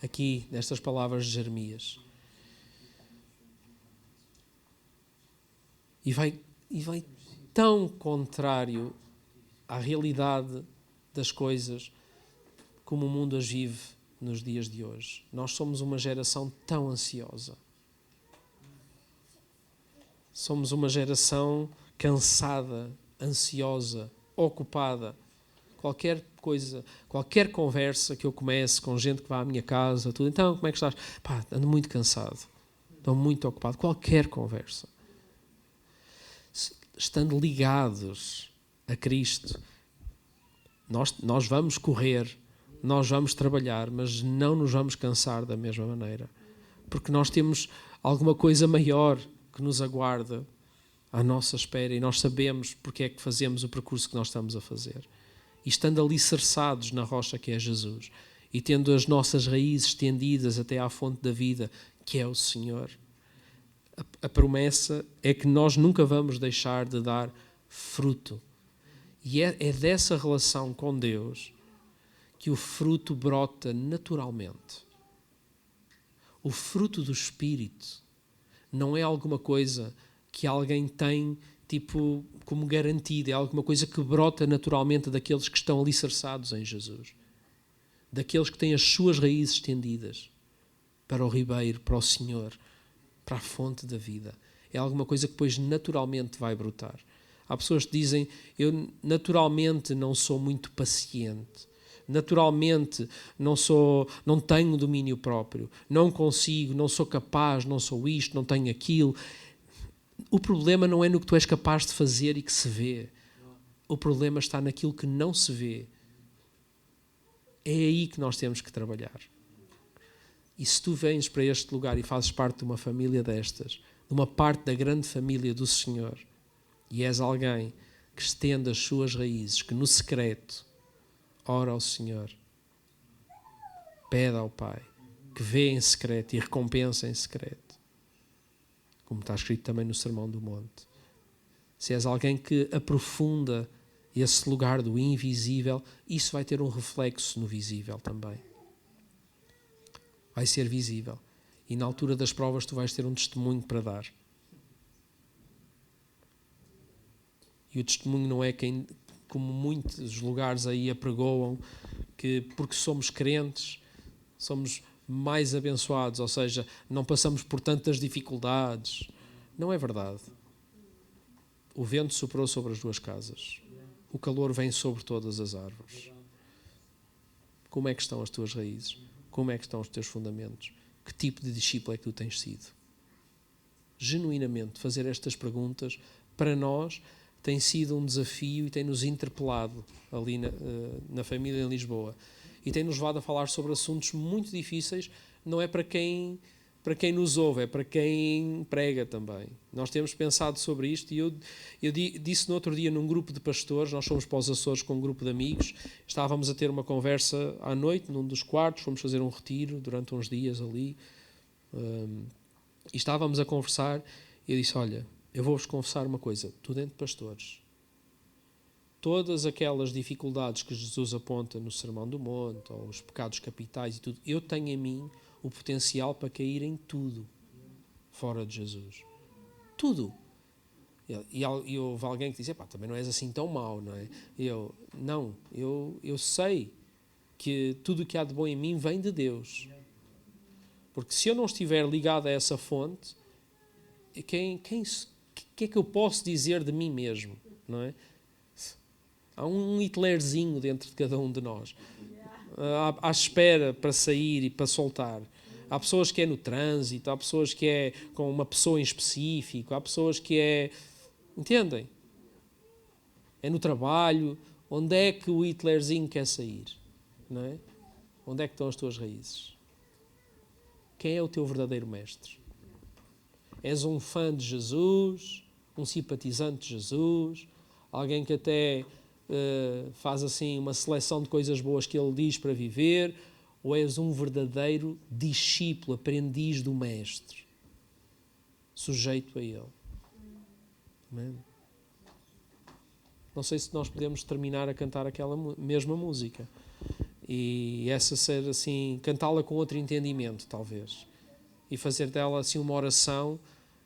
aqui nestas palavras de Jeremias. E vai tão contrário à realidade das coisas como o mundo as vive nos dias de hoje. Nós somos uma geração tão ansiosa. Somos uma geração cansada, ansiosa, ocupada. Qualquer coisa, qualquer conversa que eu comece com gente que vai à minha casa, tudo, então, como é que estás? Pá, ando muito cansado, estou muito ocupado. Qualquer conversa. Estando ligados a Cristo, nós vamos correr, nós vamos trabalhar, mas não nos vamos cansar da mesma maneira. Porque nós temos alguma coisa maior que nos aguarda à nossa espera e nós sabemos porque é que fazemos o percurso que nós estamos a fazer. E estando alicerçados na rocha que é Jesus e tendo as nossas raízes estendidas até à fonte da vida, que é o Senhor, a promessa é que nós nunca vamos deixar de dar fruto. E é dessa relação com Deus que o fruto brota naturalmente. O fruto do Espírito não é alguma coisa que alguém tem tipo como garantida, é alguma coisa que brota naturalmente daqueles que estão alicerçados em Jesus, daqueles que têm as suas raízes estendidas para o ribeiro, para o Senhor, para a fonte da vida. É alguma coisa que depois naturalmente vai brotar. Há pessoas que dizem, eu naturalmente não sou muito paciente, naturalmente não tenho domínio próprio, não consigo, não sou capaz, não sou isto, não tenho aquilo. O problema não é no que tu és capaz de fazer e que se vê. O problema está naquilo que não se vê. É aí que nós temos que trabalhar. E se tu vens para este lugar e fazes parte de uma família destas, de uma parte da grande família do Senhor, e és alguém que estende as suas raízes, que no secreto ora ao Senhor, pede ao Pai, que vê em secreto e recompensa em secreto, como está escrito também no Sermão do Monte. Se és alguém que aprofunda esse lugar do invisível, isso vai ter um reflexo no visível também. Vai ser visível. E na altura das provas tu vais ter um testemunho para dar. E o testemunho não é quem, como muitos lugares aí apregoam, que porque somos crentes, somos mais abençoados, ou seja, não passamos por tantas dificuldades. Não é verdade. O vento soprou sobre as duas casas. O calor vem sobre todas as árvores. Como é que estão as tuas raízes? Como é que estão os teus fundamentos? Que tipo de discípulo é que tu tens sido? Genuinamente, fazer estas perguntas, para nós, tem sido um desafio e tem-nos interpelado ali na família em Lisboa. E tem-nos levado a falar sobre assuntos muito difíceis, não é para quem nos ouve, é para quem prega também. Nós temos pensado sobre isto e eu disse no outro dia num grupo de pastores, nós fomos para os Açores com um grupo de amigos, estávamos a ter uma conversa à noite num dos quartos, fomos fazer um retiro durante uns dias ali, e estávamos a conversar e eu disse, olha, eu vou-vos confessar uma coisa, tu dentro de pastores, todas aquelas dificuldades que Jesus aponta no Sermão do Monte, ou os pecados capitais e tudo, eu tenho em mim o potencial para cair em tudo fora de Jesus. Tudo. E houve alguém que disse, também não és assim tão mau, não é? Eu sei que tudo o que há de bom em mim vem de Deus. Porque se eu não estiver ligado a essa fonte, o que é que eu posso dizer de mim mesmo, não é? Há um Hitlerzinho dentro de cada um de nós, à espera para sair e para soltar. Há pessoas que é no trânsito, há pessoas que é com uma pessoa em específico, há pessoas que é... Entendem? É no trabalho. Onde é que o Hitlerzinho quer sair? Não é? Onde é que estão as tuas raízes? Quem é o teu verdadeiro mestre? És um fã de Jesus, um simpatizante de Jesus, alguém que até faz assim uma seleção de coisas boas que ele diz para viver, ou és um verdadeiro discípulo, aprendiz do mestre, sujeito a ele? Amém? Não sei se nós podemos terminar a cantar aquela mesma música. E essa ser assim, cantá-la com outro entendimento, talvez. E fazer dela assim uma oração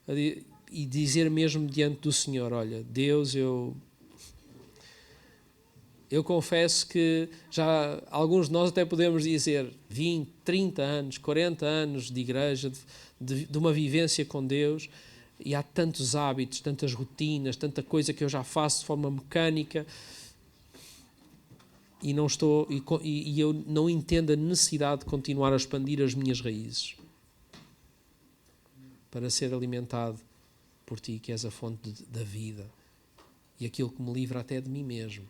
e dizer mesmo diante do Senhor: olha, Deus, eu confesso que já alguns de nós até podemos dizer 20, 30 anos, 40 anos de igreja, de uma vivência com Deus, e há tantos hábitos, tantas rotinas, tanta coisa que eu já faço de forma mecânica e não estou e eu não entendo a necessidade de continuar a expandir as minhas raízes para ser alimentado por Ti, que és a fonte da vida e aquilo que me livra até de mim mesmo.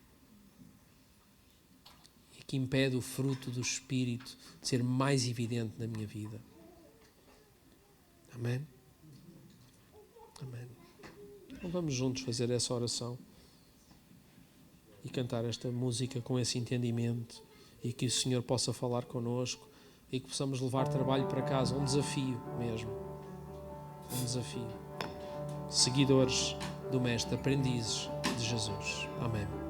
Que impede o fruto do Espírito de ser mais evidente na minha vida. Amém? Amém. Então vamos juntos fazer essa oração e cantar esta música com esse entendimento e que o Senhor possa falar connosco e que possamos levar trabalho para casa, um desafio mesmo. Um desafio. Seguidores do Mestre, aprendizes de Jesus. Amém.